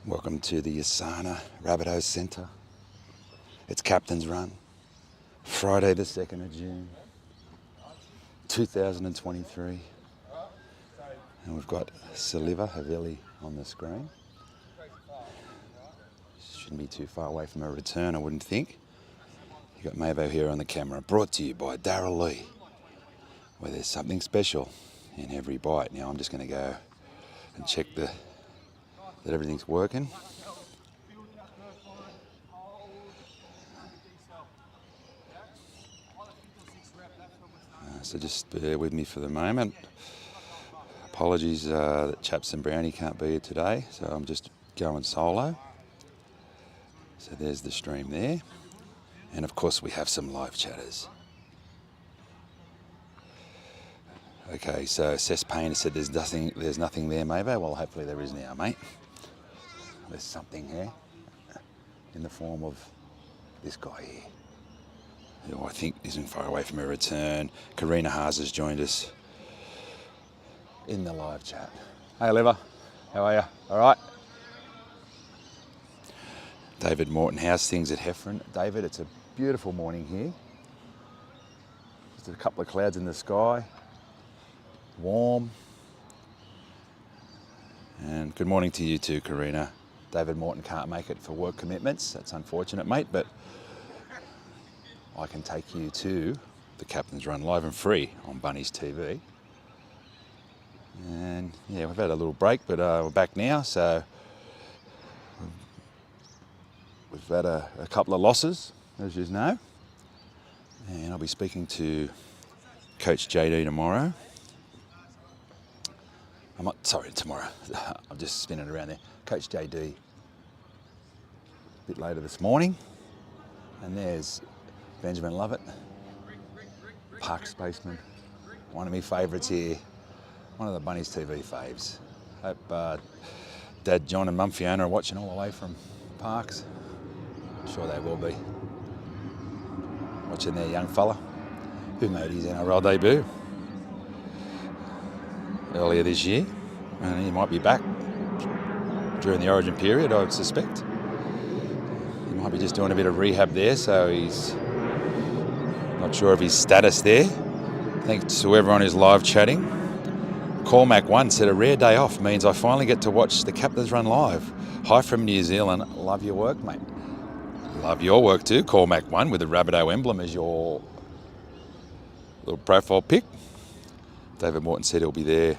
Welcome to the Rabbitohs Centre. It's Captain's Run, Friday the 2nd of June, 2023. And we've got Saliva Havili on the screen. Shouldn't be too far away from a return, I wouldn't think. You've got Mabo here on the camera, brought to you by Darryl Lee, where there's something special in every bite. Now I'm just going to go and check that everything's working. So just bear with me for the moment. Apologies that Chaps and Brownie can't be here today, so I'm just going solo. So there's the stream there. And of course we have some live chatters. Okay, so Cess Payne said there's nothing there, maybe. Well, hopefully there is now, mate. There's something here in the form of this guy here, who I think isn't far away from a return. Karina Haas has joined us in the live chat. Hey, Oliver, how are you? All right? David Morton, how's things at Heffron? David, it's a beautiful morning here. Just a couple of clouds in the sky, warm. And good morning to you too, Karina. David Morton can't make it for work commitments. That's unfortunate, mate, but I can take you to the Captain's Run live and free on Bunnies TV. And yeah, we've had a little break, but we're back now. So we've had a couple of losses, as you know. And I'll be speaking to Coach JD tomorrow. Tomorrow. I'm just spinning around there. Coach JD a bit later this morning. And there's Benjamin Lovett, Park Spaceman, one of my favourites here, one of the Bunnies TV faves. Hope Dad John and Mum Fiona are watching all the way from Parks. I'm sure they will be. Watching their young fella who made his NRL debut earlier this year, and he might be back during the Origin period, I would suspect. He might be just doing a bit of rehab there, so he's not sure of his status there. Thanks to everyone who's live chatting. Cormac1 said a rare day off means I finally get to watch the Captain's Run live. Hi from New Zealand. Love your work, mate. Love your work too, Cormac1, with the Rabbitoh emblem as your little profile pic. David Morton said he'll be there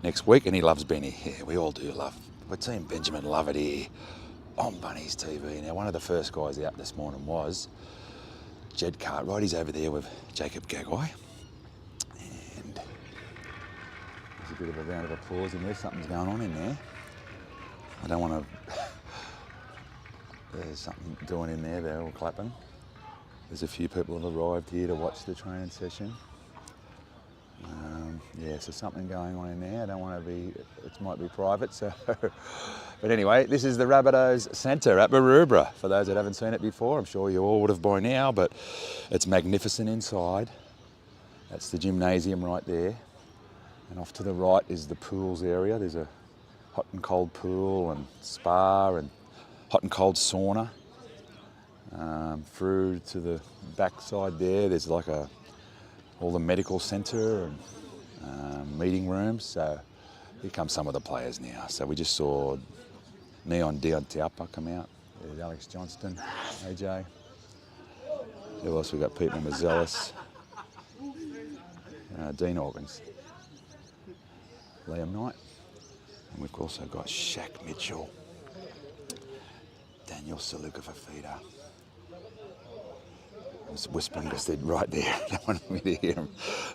next week, and he loves Benny. Yeah, we all do love. We're Team Benjamin Lovett here on Bunnies TV. Now, one of the first guys out this morning was Jed Cartwright. He's over there with Jacob Gagai. And there's a bit of a round of applause in there. Something's going on in there. I don't want to... There's something doing in there. They're all clapping. There's a few people who have arrived here to watch the training session. Yeah, so something going on in there. I don't want to be, it might be private, so. But anyway, this is the Rabbitohs Centre at Maroubra. For those that haven't seen it before, I'm sure you all would have by now, but it's magnificent inside. That's the gymnasium right there. And off to the right is the pools area. There's a hot and cold pool and spa and hot and cold sauna. Through to the back side there's like all the medical centre and meeting rooms. So here come some of the players now. So we just saw Neon Dion Tiapa come out. There's Alex Johnston, AJ. Who else we got? Pete Mazelis, Dean Organs, Liam Knight. And we've also got Shaq Mitchell, Daniel Saluka Fafita. I was whispering just right there. I don't want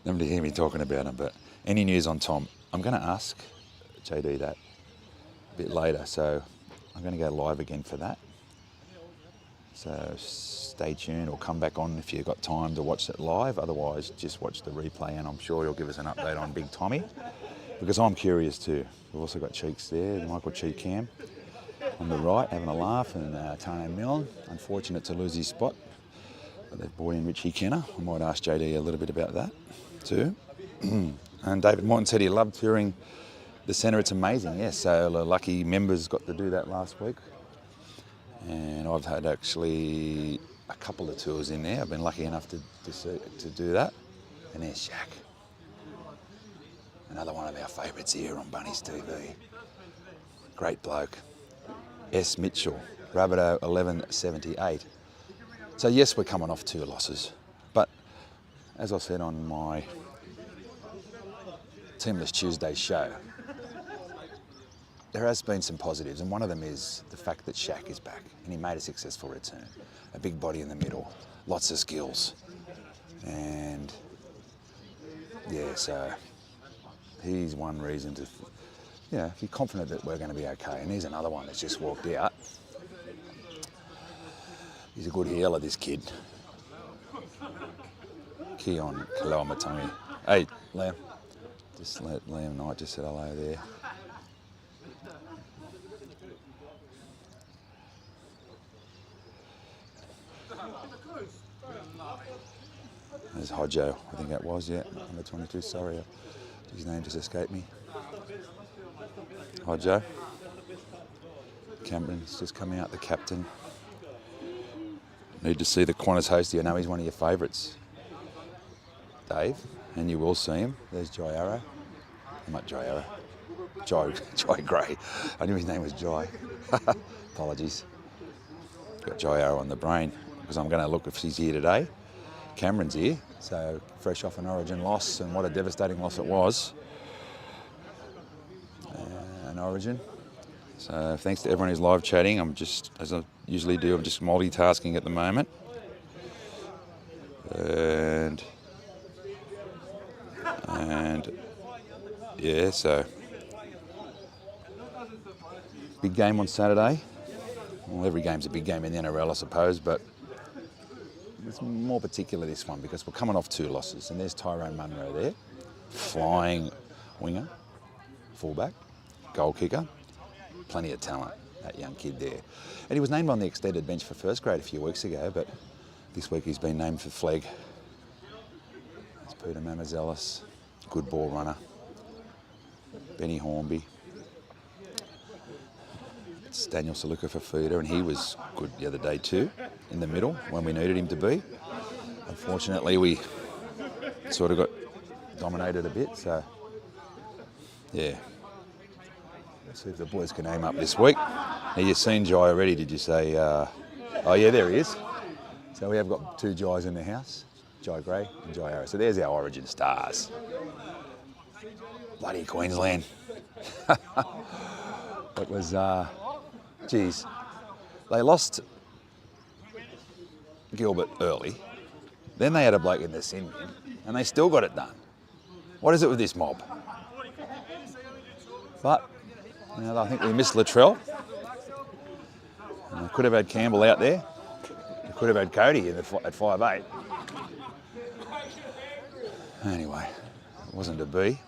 them to hear me talking about him. But any news on Tom? I'm going to ask JD that a bit later. So I'm going to go live again for that. So stay tuned or come back on if you've got time to watch it live. Otherwise, just watch the replay and I'm sure he'll give us an update on Big Tommy. Because I'm curious too. We've also got Cheeks there, Michael Cheekham on the right, having a laugh, and Tane Milne, unfortunate to lose his spot. But they've brought in Richie Kenner. I might ask JD a little bit about that too. And David Morton said he loved hearing the centre, it's amazing, yes. So the lucky members got to do that last week. And I've had actually a couple of tours in there. I've been lucky enough to do that. And there's Shaq. Another one of our favourites here on Bunnies TV. Great bloke. S. Mitchell, Rabbitohs 1178. So yes, we're coming off 2 losses. But as I said on my Teamless Tuesday show, there has been some positives, and one of them is the fact that Shaq is back and he made a successful return. A big body in the middle, lots of skills, and yeah, so he's one reason to, be confident that we're going to be okay. And here's another one that's just walked out. He's a good healer, this kid. Keon Kalaumatangi. Hey, Liam. Just let Liam Knight just say hello there. There's Hodjo, I think that was, yeah, number 22, sorry, his name just escaped me. Hodjo. Cameron's just coming out, the captain. Need to see the Qantas host, I know he's one of your favourites, Dave, and you will see him. There's Jai Arrow. Not Jai Arrow. Jai Gray. I knew his name was Jai. Apologies. Got Jai Arrow on the brain because I'm going to look if he's here today. Cameron's here, so fresh off an Origin loss, and what a devastating loss it was. An Origin. So thanks to everyone who's live chatting. I'm just, as I usually do, I'm just multitasking at the moment. And yeah, so big game on Saturday. Well, every game's a big game in the NRL, I suppose, but it's more particular this one because we're coming off 2 losses, and there's Tyrone Munro there, flying winger, fullback, goal kicker, plenty of talent, that young kid there. And he was named on the extended bench for first grade a few weeks ago, but this week he's been named for Flegg. There's Peter Mamazelis, good ball runner, Benny Hornby. It's Daniel Saluka for feeder, and he was good the other day too, in the middle when we needed him to be. Unfortunately, we sort of got dominated a bit, so yeah. Let's see if the boys can aim up this week. Now, you've seen Jai already, did you say? Oh yeah, there he is. So we have got 2 Jais in the house, Jai Gray and Jai Arrow. So there's our Origin stars. Bloody Queensland. It was, geez, they lost Gilbert early, then they had a bloke in the sin bin, and they still got it done. What is it with this mob? But, I think we missed Latrell. And they could have had Campbell out there. They could have had Cody at 5'8". Anyway, it wasn't to be.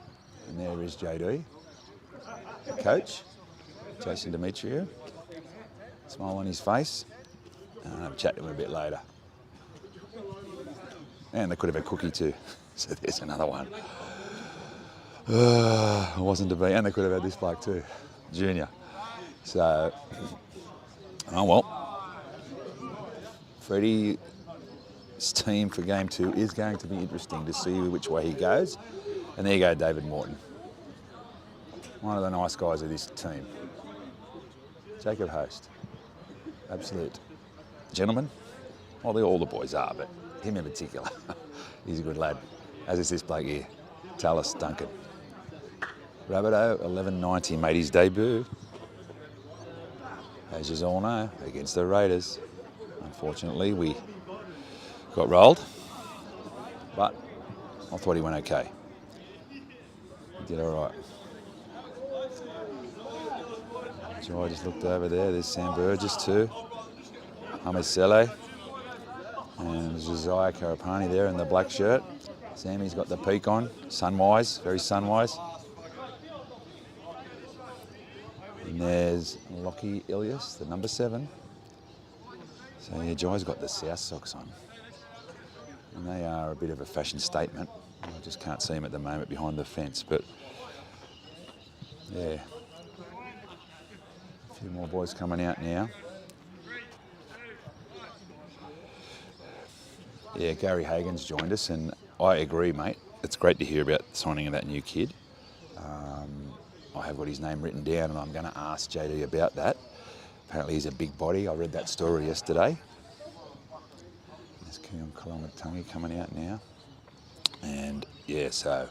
And there is JD, the coach, Jason Demetriou. Smile on his face. And I'll have a chat to him a bit later. And they could have had Cookie too. So there's another one. It wasn't to be. And they could have had this bloke too, Junior. So, oh well. Freddie's team for game 2 is going to be interesting to see which way he goes. And there you go, David Morton. One of the nice guys of this team. Jacob Host. Absolute gentleman. Well, all the boys are, but him in particular. He's a good lad. As is this bloke here, Tallis Duncan. Rabbitohs 1190 made his debut, as you all know, against the Raiders. Unfortunately, we got rolled, but I thought he went okay. He did all right. Joy just looked over there. There's Sam Burgess too. Hamed Sele. And Josiah Karapani there in the black shirt. Sammy's got the peak on. Sunwise, very sunwise. And there's Lockie Ilias, the number 7. So yeah, Joy's got the South socks on. And they are a bit of a fashion statement. I just can't see them at the moment behind the fence, but Yeah. A few more boys coming out now. Yeah, Gary Hagan's joined us, and I agree, mate. It's great to hear about the signing of that new kid. I have got his name written down, and I'm going to ask JD about that. Apparently he's a big body. I read that story yesterday. There's Keon Kolomatangi coming out now. And yeah, so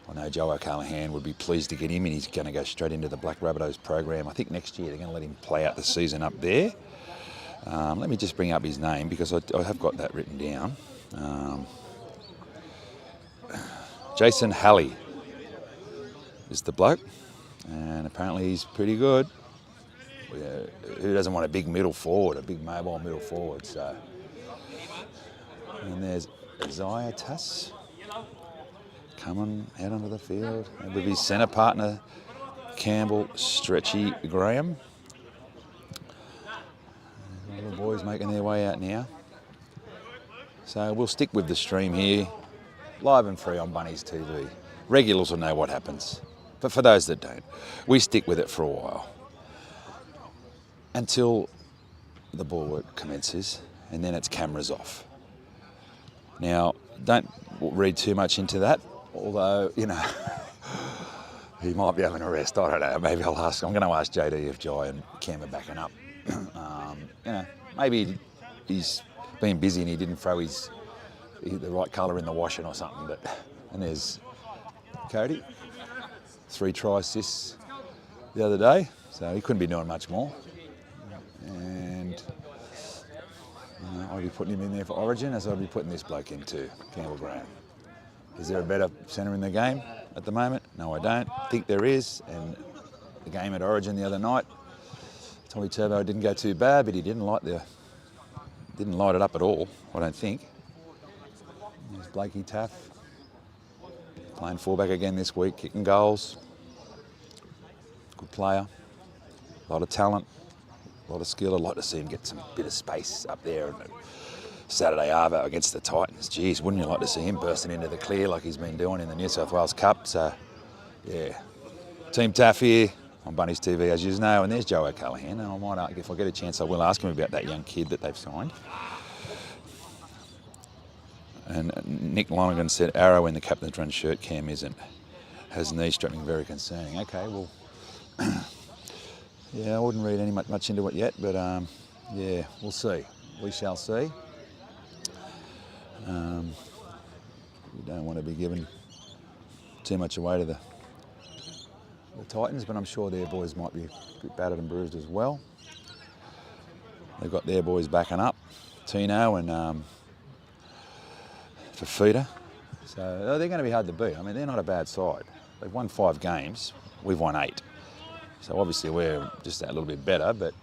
I know Joe O'Callaghan would be pleased to get him, and he's going to go straight into the Black Rabbitohs program. I think next year they're going to let him play out the season up there. Let me just bring up his name because I have got that written down. Jason Halley is the bloke, and apparently he's pretty good. Who doesn't want a big middle forward, a big mobile middle forward? So, and there's Isaiah Tuss coming out onto the field with his centre partner Campbell Stretchy Graham. The little boys making their way out now. So we'll stick with the stream here, live and free on Bunnies TV. Regulars will know what happens, but for those that don't, we stick with it for a while until the ball work commences, and then it's cameras off. Now, don't read too much into that, although, you know, he might be having a rest. I don't know. Maybe I'm going to ask JD if Jai and Cam are backing up. You know, maybe he's been busy and he didn't throw the right colour in the washing or something. And there's Cody, 3 try assists the other day, so he couldn't be doing much more. And I'll be putting him in there for Origin, as I'll be putting this bloke in too, Campbell Graham. Is there a better centre in the game at the moment? No, I don't think there is. And the game at Origin the other night, Tommy Turbo didn't go too bad, but he didn't light it up at all, I don't think. There's Blakey Taff, playing fullback again this week, kicking goals. Good player, a lot of talent, a lot of skill. I'd like to see him get some bit of space up there on Saturday Arvo against the Titans. Geez, wouldn't you like to see him bursting into the clear like he's been doing in the New South Wales Cup? So, yeah, Team Taff here on Bunnies TV, as you know, and there's Joe O'Callaghan, and I might, if I get a chance, I will ask him about that young kid that they've signed. And Nick Lonergan said, Arrow in the captain's run shirt, Cam isn't. Has knee strapping, very concerning. Okay, well, yeah, I wouldn't read much into it yet, but yeah, we'll see. We shall see. We don't want to be giving too much away to the Titans, but I'm sure their boys might be a bit battered and bruised as well. They've got their boys backing up, Tino and Fafita. So they're going to be hard to beat. I mean, they're not a bad side. They've won 5 games. We've won 8. So obviously we're just a little bit better, but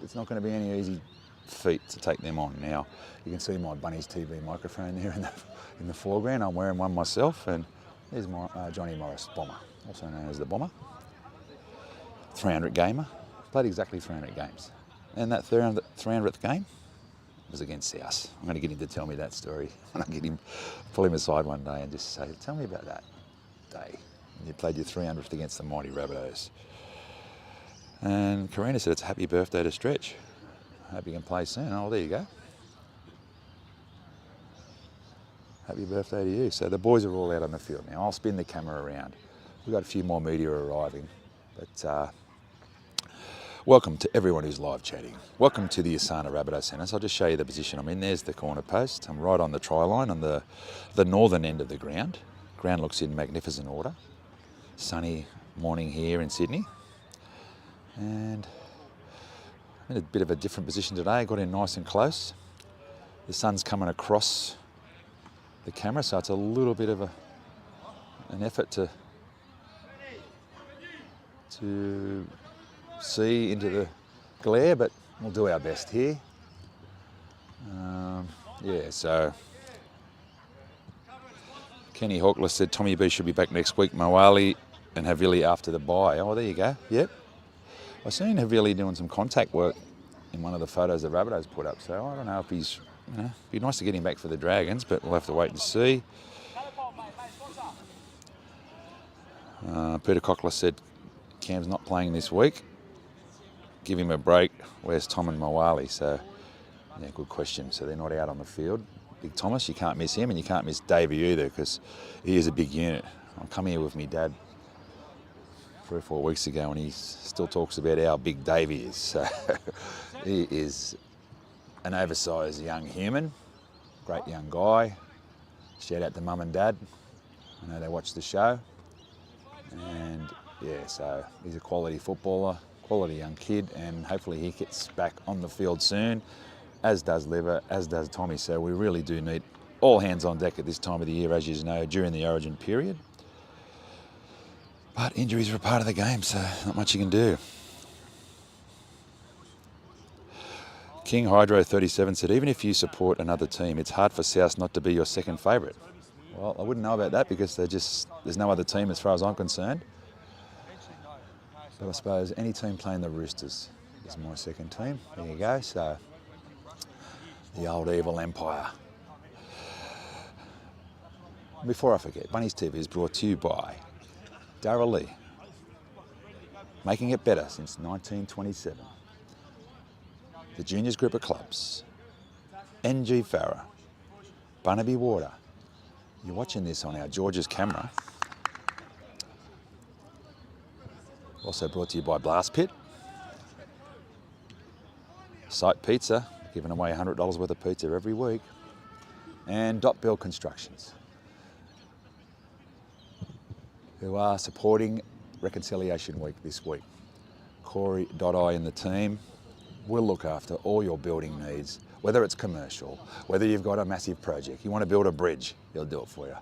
it's not going to be any easy feat to take them on. Now, you can see my Bunnies TV microphone there in the foreground. I'm wearing one myself, and there's my Johnny Morris Bomber, also known as the Bomber. 300 gamer, played exactly 300 games. And that 300th game was against South. I'm going to get him to tell me that story. I'm going to pull him aside one day and just say, tell me about that day when you played your 300th against the mighty Rabbitohs. And Karina said, it's a happy birthday to Stretch. Hope you can play soon. Oh, there you go. Happy birthday to you. So the boys are all out on the field now. I'll spin the camera around. We've got a few more media arriving. But welcome to everyone who's live chatting. Welcome to the Asana Rabbitohs Centre. So I'll just show you the position I'm in. There's the corner post. I'm right on the try line on the northern end of the ground. Ground looks in magnificent order. Sunny morning here in Sydney. And I'm in a bit of a different position today. Got in nice and close. The sun's coming across the camera, so it's a little bit of an effort to see into the glare, but we'll do our best here. Yeah, so Kenny Hawkless said Tommy B should be back next week. Moali and Havili after the bye. Oh, there you go. Yep. I've seen Havili doing some contact work in one of the photos the Rabbitohs put up, so I don't know if he's, it'd be nice to get him back for the Dragons, but we'll have to wait and see. Peter Cockler said Cam's not playing this week. Give him a break. Where's Tom and Mawali? So, yeah, good question. So they're not out on the field. Big Thomas, you can't miss him, and you can't miss Davey either because he is a big unit. I come here with me dad 3 or 4 weeks ago, and he still talks about how big Davey is. So he is an oversized young human, great young guy. Shout out to mum and dad. I know they watch the show. And yeah, so he's a quality footballer, quality young kid, and hopefully he gets back on the field soon, as does Liver, as does Tommy. So we really do need all hands on deck at this time of the year, as you know, during the Origin period. But injuries are a part of the game, so not much you can do. King Hydro 37 said, even if you support another team, it's hard for South not to be your second favourite. Well, I wouldn't know about that because there's no other team as far as I'm concerned. But I suppose any team playing the Roosters is my second team. There you go. So the old evil empire. Before I forget, Bunnies TV is brought to you by Darryl Lee, making it better since 1927. The Juniors Group of Clubs, NG Farah, Barnaby Water. You're watching this on our George's camera. Also brought to you by Blast Pit, Site Pizza, giving away $100 worth of pizza every week, and Dot Bill Constructions, who are supporting Reconciliation Week this week. Corey, Dot-I and the team will look after all your building needs, whether it's commercial, whether you've got a massive project, you want to build a bridge, he'll do it for you.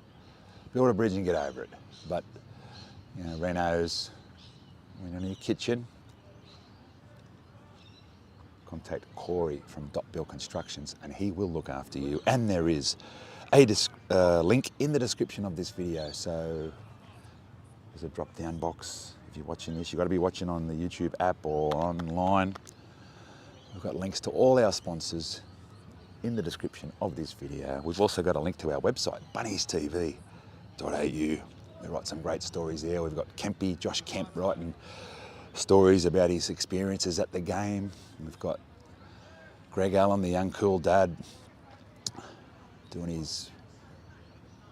Build a bridge and get over it. But, you know, renos, when you're in your kitchen, contact Corey from Dot Bill Constructions and he will look after you. And there is a link in the description of this video. So there's a drop-down box. If you're watching this, you've got to be watching on the YouTube app or online. We've got links to all our sponsors in the description of this video. We've also got a link to our website, bunniestv.au. We write some great stories there. We've got Kempy, Josh Kemp, writing stories about his experiences at the game. We've got Greg Allen, the young cool dad, doing his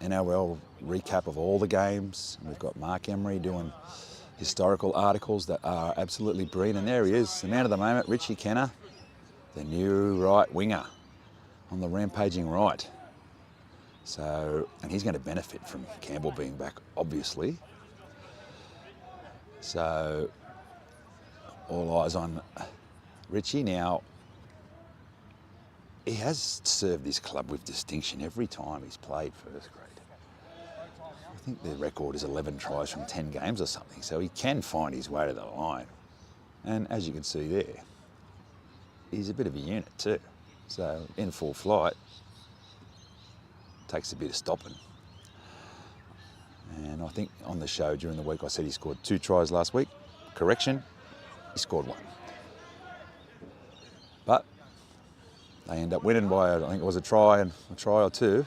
NRL recap of all the games. And we've got Mark Emery doing historical articles that are absolutely brilliant. And there he is, the man of the moment, Richie Kenner, the new right winger on the rampaging right. So, and he's going to benefit from Campbell being back, obviously. So, all eyes on Richie. Now, he has served this club with distinction every time he's played first grade. I think the record is 11 tries from 10 games or something, so he can find his way to the line. And as you can see there, he's a bit of a unit too. So, in full flight, takes a bit of stopping. And I think on the show during the week I said he scored 2 tries last week. Correction, he scored 1. But they end up winning by, I think it was a try or 2.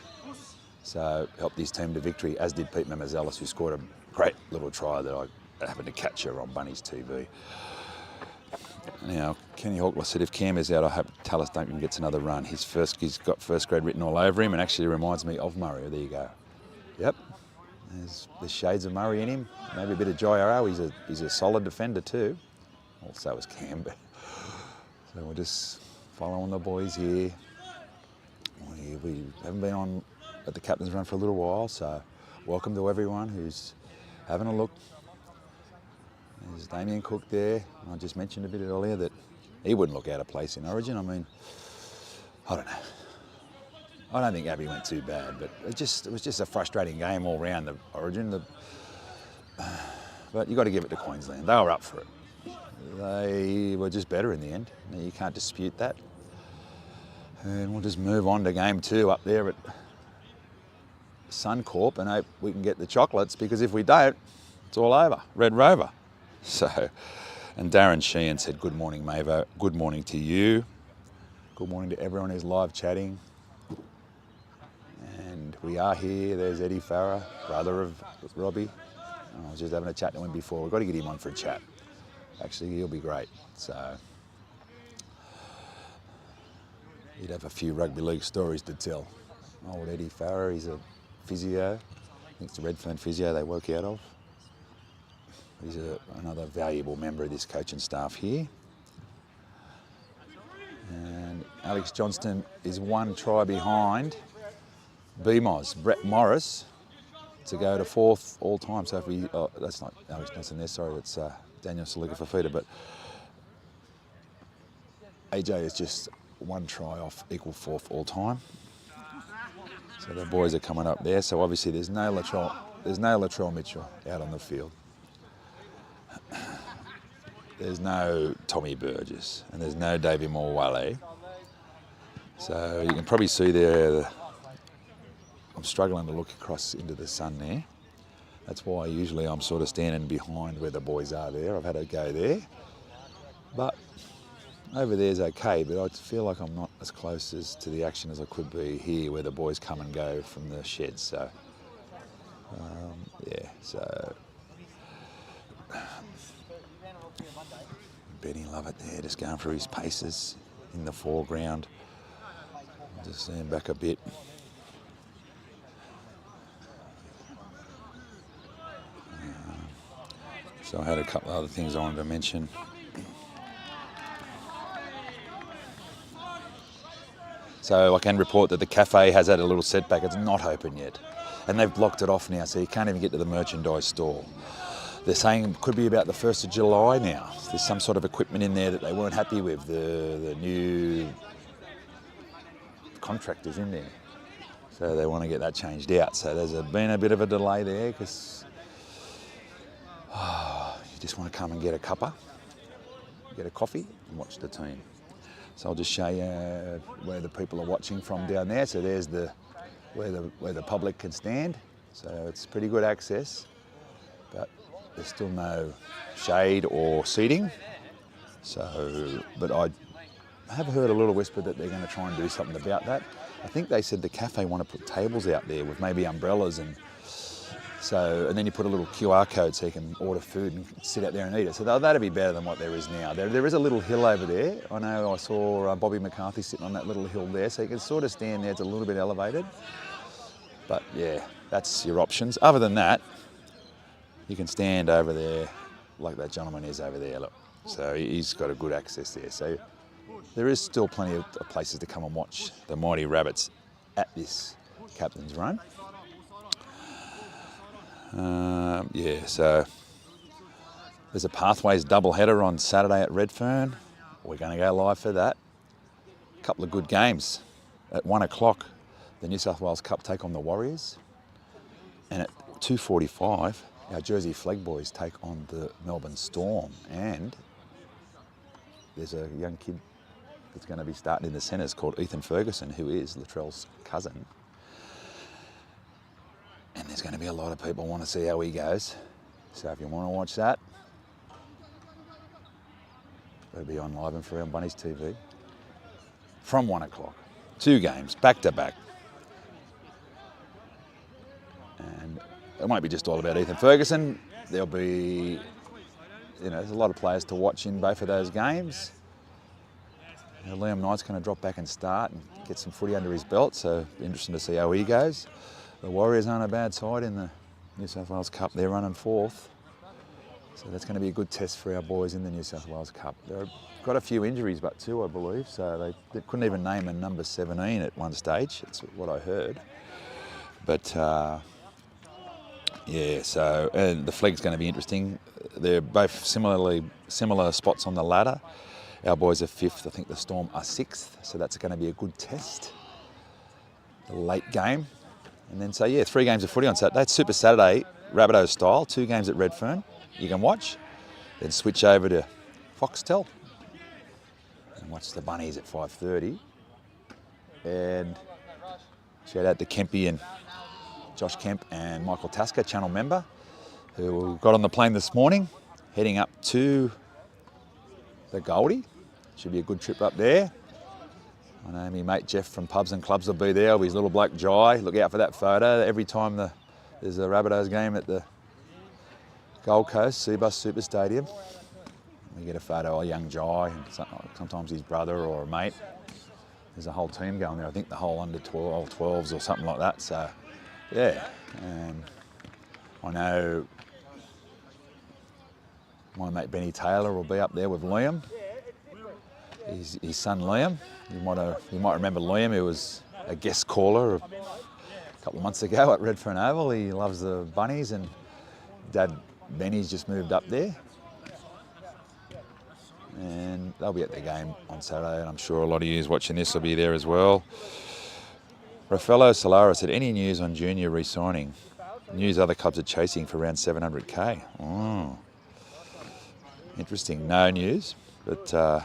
So helped his team to victory, as did Pete Mamazelis, who scored a great little try that I happened to catch her on Bunnies TV. Now, Kenny Hawkler said if Cam is out, I hope Tallis Duncan gets another run. He's got first grade written all over him and actually reminds me of Murray. There you go. Yep, there's shades of Murray in him. Maybe a bit of Jairo. He's a solid defender too. Also is Cam. So we're just following the boys here. We haven't been on at the captain's run for a little while, so welcome to everyone who's having a look. There's Damien Cook there. I just mentioned a bit earlier that he wouldn't look out of place in Origin. I mean, I don't know. I don't think Abbey went too bad, but it was just a frustrating game all round the Origin. But you got to give it to Queensland. They were up for it. They were just better in the end. You can't dispute that. And we'll just move on to game 2 up there at Suncorp and hope we can get the chocolates, because if we don't, it's all over. Red Rover. So, and Darren Sheehan said, good morning, Mavo. Good morning to you. Good morning to everyone who's live chatting. And we are here. There's Eddie Farah, brother of Robbie. I was just having a chat to him before. We've got to get him on for a chat. Actually, he'll be great. So he'd have a few rugby league stories to tell. Old Eddie Farrer, he's a physio. I think it's the Redfern physio they work out of. He's another valuable member of this coaching staff here. And Alex Johnston is 1 try behind BMOS, Brett Morris, to go to 4th all time. So if we, that's not Alex Johnston there, sorry, that's Daniel Saluka Fafita, but AJ is just 1 try off equal 4th all time. So the boys are coming up there. So obviously there's no Latrell Mitchell out on the field. There's no Tommy Burgess and there's no Davey Morwale. So you can probably see there, I'm struggling to look across into the sun there. That's why usually I'm sort of standing behind where the boys are there. I've had to go there. But over there's okay, but I feel like I'm not as close to the action as I could be here where the boys come and go from the sheds. So, yeah, so Benny Lovett there, just going through his paces in the foreground. Just stand back a bit. So I had a couple of other things I wanted to mention. So I can report that the cafe has had a little setback. It's not open yet. And they've blocked it off now, so you can't even get to the merchandise store. They're saying it could be about the 1st of July now. There's some sort of equipment in there that they weren't happy with, the new contractors in there. So they want to get that changed out. So there's been a bit of a delay there because you just want to come and get a cuppa, get a coffee and watch the team. So I'll just show you where the people are watching from down there. So there's where the public can stand. So it's pretty good access, but there's still no shade or seating. So, but I have heard a little whisper that they're going to try and do something about that. I think they said the cafe want to put tables out there with maybe umbrellas and then you put a little QR code so you can order food and sit out there and eat it. So that'd be better than what there is now. There is a little hill over there. I know I saw Bobby McCarthy sitting on that little hill there, so you can sort of stand there. It's a little bit elevated. But yeah, that's your options. Other than that, you can stand over there like that gentleman is over there. Look. So he's got a good access there. So there is still plenty of places to come and watch the mighty Rabbits at this Captain's Run. Yeah, so there's a Pathways doubleheader on Saturday at Redfern. We're going to go live for that. A couple of good games. At 1 o'clock, the New South Wales Cup take on the Warriors. And at 2:45, our Jersey Flag boys take on the Melbourne Storm. And there's a young kid that's going to be starting in the centres called Ethan Ferguson, who is Latrell's cousin. And there's going to be a lot of people who want to see how he goes. So if you want to watch that, it'll be on live and free on Bunnies TV from 1 o'clock. 2 games, back to back. And it won't be just all about Ethan Ferguson. There'll be, there's a lot of players to watch in both of those games. Liam Knight's going to drop back and start and get some footy under his belt, so interesting to see how he goes. The Warriors aren't a bad side in the New South Wales Cup. They're running 4th. So that's going to be a good test for our boys in the New South Wales Cup. They've got a few injuries, but 2, I believe. So they couldn't even name a number 17 at one stage. That's what I heard. But, yeah, so and the flag's going to be interesting. They're both similar spots on the ladder. Our boys are 5th. I think the Storm are 6th. So that's going to be a good test. The late game. And then, so yeah, 3 games of footy on Saturday. It's Super Saturday, Rabbitohs style. 2 games at Redfern. You can watch. Then switch over to Foxtel and watch the Bunnies at 5:30. And shout out to Kempy and Josh Kemp and Michael Tasker, channel member, who got on the plane this morning, heading up to the Goldie. Should be a good trip up there. I know my mate Jeff from Pubs and Clubs will be there with his little bloke Jai. Look out for that photo. Every time there's a Rabbitohs game at the Gold Coast, Seabus Super Stadium. We get a photo of young Jai, and sometimes his brother or a mate. There's a whole team going there. I think the whole under 12s or something like that. So, yeah. And I know my mate Benny Taylor will be up there with Liam. His son Liam. You might remember Liam, who was a guest caller a couple of months ago at Redfern Oval. He loves the Bunnies, and Dad Benny's just moved up there. And they'll be at the game on Saturday, and I'm sure a lot of you watching this will be there as well. Rafaelo Solara said, any news on Junior re-signing? News other clubs are chasing for around 700k. Oh, interesting. No news, but I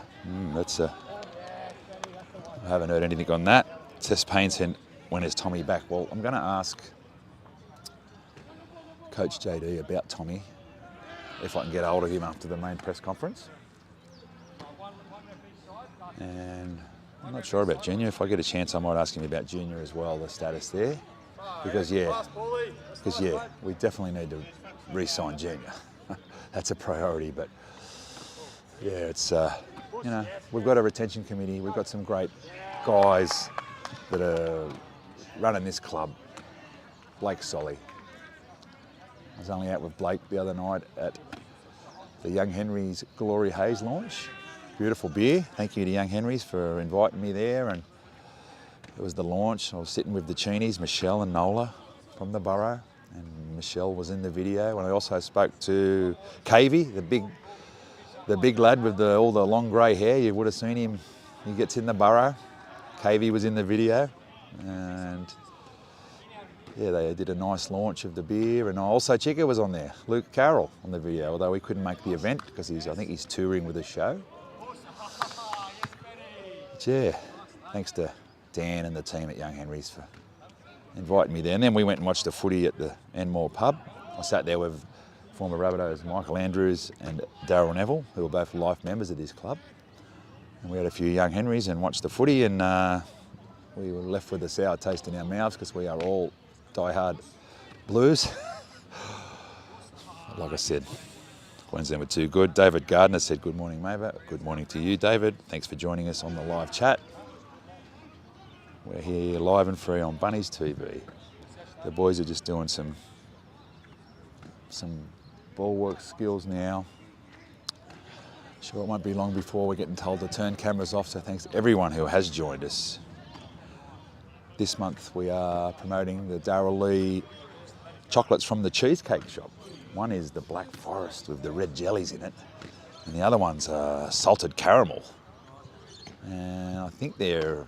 haven't heard anything on that. Tess Payne said, when is Tommy back? Well, I'm going to ask Coach JD about Tommy, if I can get hold of him after the main press conference. And I'm not sure about Junior. If I get a chance, I might ask him about Junior as well, the status there. Because we definitely need to re-sign Junior. That's a priority, but yeah, it's, we've got a retention committee. We've got some great guys that are running this club. Blake Solly. I was only out with Blake the other night at the Young Henry's Glory Haze launch. Beautiful beer. Thank you to Young Henry's for inviting me there. And it was the launch. I was sitting with the Cheenies, Michelle and Nola from the borough. And Michelle was in the video. And I also spoke to Cavey, the big lad with all the long grey hair. You would have seen him. He gets in the borough. Cavey was in the video. And yeah, they did a nice launch of the beer. And also Chica was on there. Luke Carroll on the video, although he couldn't make the event because I think he's touring with the show. But yeah, thanks to Dan and the team at Young Henry's for inviting me there. And then we went and watched the footy at the Enmore pub. I sat there with former Rabbitohs Michael Andrews and Darryl Neville, who are both life members of this club. And we had a few Young Henrys and watched the footy, and we were left with a sour taste in our mouths because we are all die-hard Blues. Like I said, Queensland were too good. David Gardner said, good morning, Mava. Good morning to you, David. Thanks for joining us on the live chat. We're here live and free on Bunnies TV. The boys are just doing some ball work skills now. Sure, it won't be long before we're getting told to turn cameras off, so thanks to everyone who has joined us. This month we are promoting the Darryl Lee chocolates from the Cheesecake Shop. One is the Black Forest with the red jellies in it, and the other one's salted caramel. And I think they're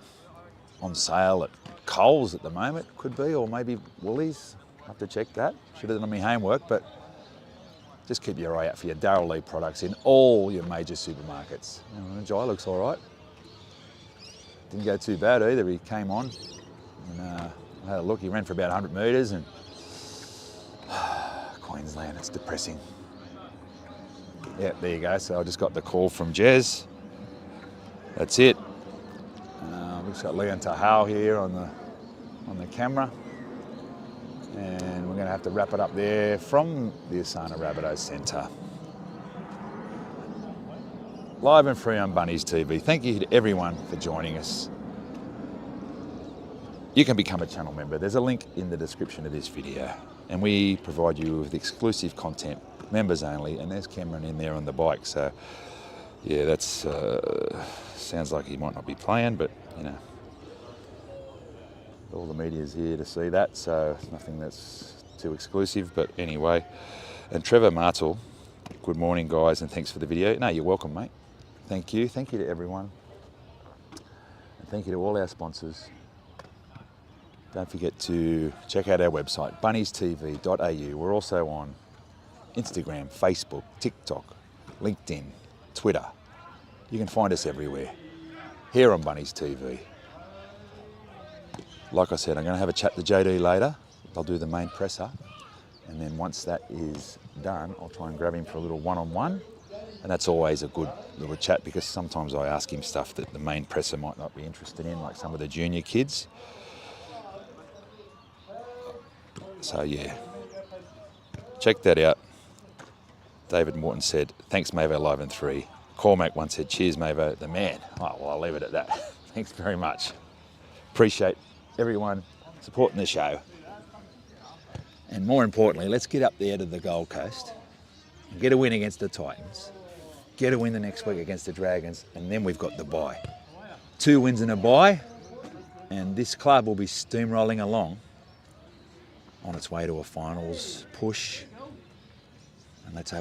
on sale at Coles at the moment, could be, or maybe Woolies. I'll have to check that. Should have done my homework, but just keep your eye out for your Darryl Lee products in all your major supermarkets. Jai looks all right. Didn't go too bad either. He came on and I had a look. He ran for about 100 metres, and Queensland, it's depressing. Yeah, there you go. So I just got the call from Jez. That's it. We've just got Leon Tahau here on the camera. And we're going to have to wrap it up there from the Asana Rabbitohs Centre. Live and free on Bunnies TV. Thank you to everyone for joining us. You can become a channel member. There's a link in the description of this video. And we provide you with exclusive content, members only. And there's Cameron in there on the bike. So, yeah, that's sounds like he might not be playing, but, you know, all the media's here to see that, so nothing that's too exclusive. But anyway, and Trevor Martel, good morning, guys, and thanks for the video. No, you're welcome, mate. Thank you to everyone, and thank you to all our sponsors. Don't forget to check out our website, bunniestv.au. We're also on Instagram, Facebook, TikTok, LinkedIn, Twitter. You can find us everywhere here on Bunnies TV. Like I said, I'm going to have a chat to JD later. I'll do the main presser. And then once that is done, I'll try and grab him for a little one-on-one. And that's always a good little chat because sometimes I ask him stuff that the main presser might not be interested in, like some of the junior kids. So yeah, check that out. David Morton said, thanks Mavo live in 3. Cormac once said, cheers Mavo, the man. Oh, well, I'll leave it at that. Thanks very much. Appreciate everyone supporting the show. And more importantly, let's get up there to the Gold Coast and get a win against the Titans, get a win the next week against the Dragons, and then we've got the bye. 2 wins and a bye, and this club will be steamrolling along on its way to a finals push. And let's hope